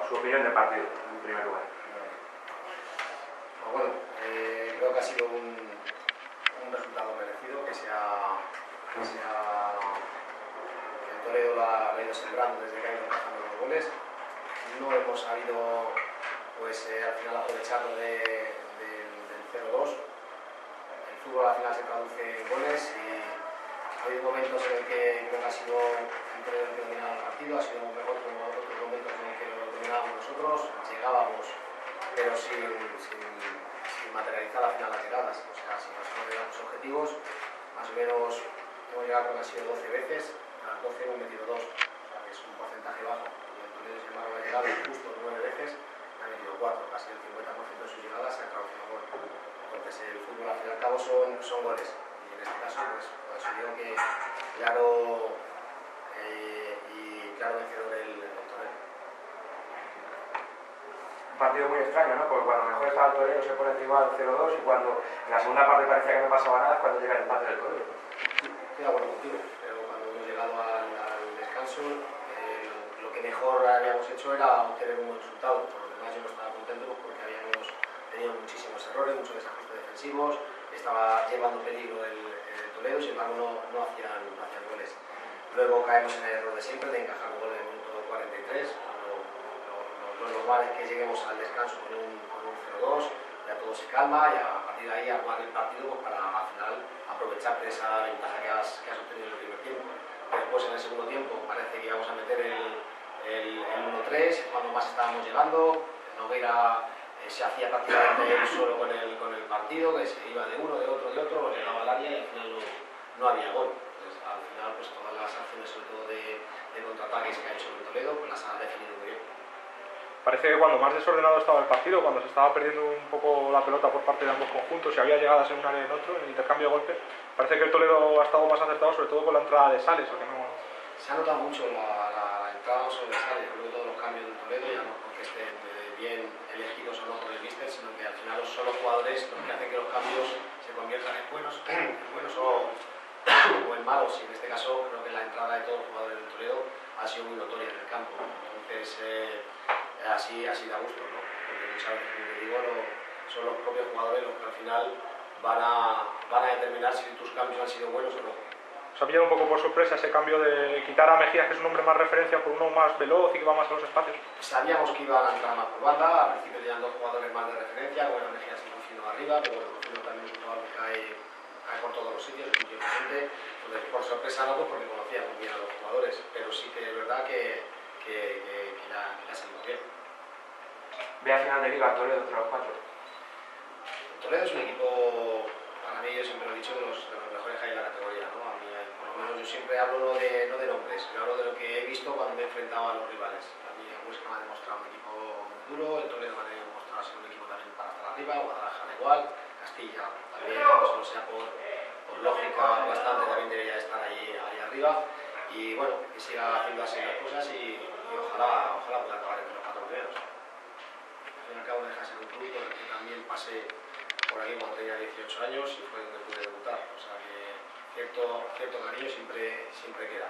Su opinión del partido, en primer lugar. Bueno, creo que ha sido un resultado merecido, que el Toledo lo ha ido sembrando desde que ha ido empezando los goles. No hemos sabido, pues, al final aprovecharlo del 0-2. El fútbol al final se traduce en goles y ha habido momentos en el que creo que ha sido el Toledo el que dominaba el partido, ha sido otros momentos en el que lo dominábamos nosotros, llegábamos, pero sin materializar al final las llegadas. O sea, si nos hemos llegado a los objetivos, más o menos hemos llegado, creo que ha sido 12 veces, a las 12 hemos metido 2, o sea que es un porcentaje bajo. Y el Toledo, sin embargo, ha llegado justo 9 veces, ha metido 4, casi el 50% de sus llegadas se ha traducido en gol. Entonces el fútbol al fin y al cabo son goles, y en este caso pues digo que claro vencedor el Toledo. Un partido muy extraño, ¿no? Porque cuando mejor estaba el Toledo se pone encima del 0-2 y cuando en la segunda parte parecía que no pasaba nada, cuando llega el empate del Toledo. Estoy de acuerdo contigo, pero cuando hemos llegado al descanso, lo que mejor habíamos hecho era obtener un buen resultado. Por lo demás yo no estaba contento porque habíamos tenido muchísimos errores, muchos desajustes defensivos, estaba llevando peligro el Toledo, sin embargo no hacían goles. Luego caemos en el error de siempre de encajar un gol en el minuto 43, lo normal es que lleguemos al descanso con un 0-2, ya todo se calma y a partir de ahí armar el partido pues, para al final aprovecharte esa ventaja que has obtenido en el primer tiempo. Después en el segundo tiempo parece que íbamos a meter el 1-3, cuando más estábamos llegando, Nogueira se hacía prácticamente él solo con el partido, que se iba de uno, de otro, llegaba al área y al final no había gol. Entonces, al final pues todas las acciones, sobre todo de contraataques que ha hecho el Toledo, pues las ha definido muy bien. Parece que cuando más desordenado estaba el partido, cuando se estaba perdiendo un poco la pelota por parte de ambos conjuntos y había llegadas en un área y en otro, en el intercambio de golpes, parece que el Toledo ha estado más acertado, sobre todo con la entrada de Sales, o que no... Se ha notado mucho la entrada sobre Sales, creo que todos los cambios del Toledo, ya no porque estén bien elegidos o no por el míster, sino que al final son los jugadores los que hacen que los cambios se conviertan en buenos o en malos, y en este caso creo que la entrada de todos los jugadores del Toledo ha sido muy notoria en el campo. Entonces, así da gusto, ¿no? Porque muchas veces, como te digo, son los propios jugadores los que al final van a determinar si tus cambios han sido buenos o no. ¿Os ha pillado un poco por sorpresa ese cambio de quitar a Mejías, que es un hombre más referencia, por uno más veloz y que va más a los espacios? Sabíamos que iban a entrar más por banda, al principio tenían dos jugadores más de referencia, bueno, Mejías y Rufino arriba, pero bueno, Rufino también es un jugador que cae por todos los sitios, es muy eficiente. Entonces, por sorpresa no, pues porque conocía muy bien a los jugadores, pero sí que es verdad que le ha salido bien. Ve a final de liga Toledo entre los 4. Toledo es un equipo, para mí, yo siempre lo he dicho, de los mejores que hay en la categoría, ¿no? A mí, por lo menos, yo siempre hablo no de nombres, yo hablo de lo que he visto cuando me he enfrentado a los rivales. A mí el Huesca me ha demostrado un equipo muy duro, el Toledo me ha demostrado ser un equipo también para estar arriba, Guadalajara igual, Castilla también, solo sea por lógica bastante, también debería estar ahí arriba. Y bueno, que siga haciendo así las cosas y ojalá pueda acabar entre los 4 primeros. Al fin y al cabo deja de ser un club con el que también pasé por aquí cuando tenía 18 años y fue donde pude debutar, o sea que cierto cariño siempre queda.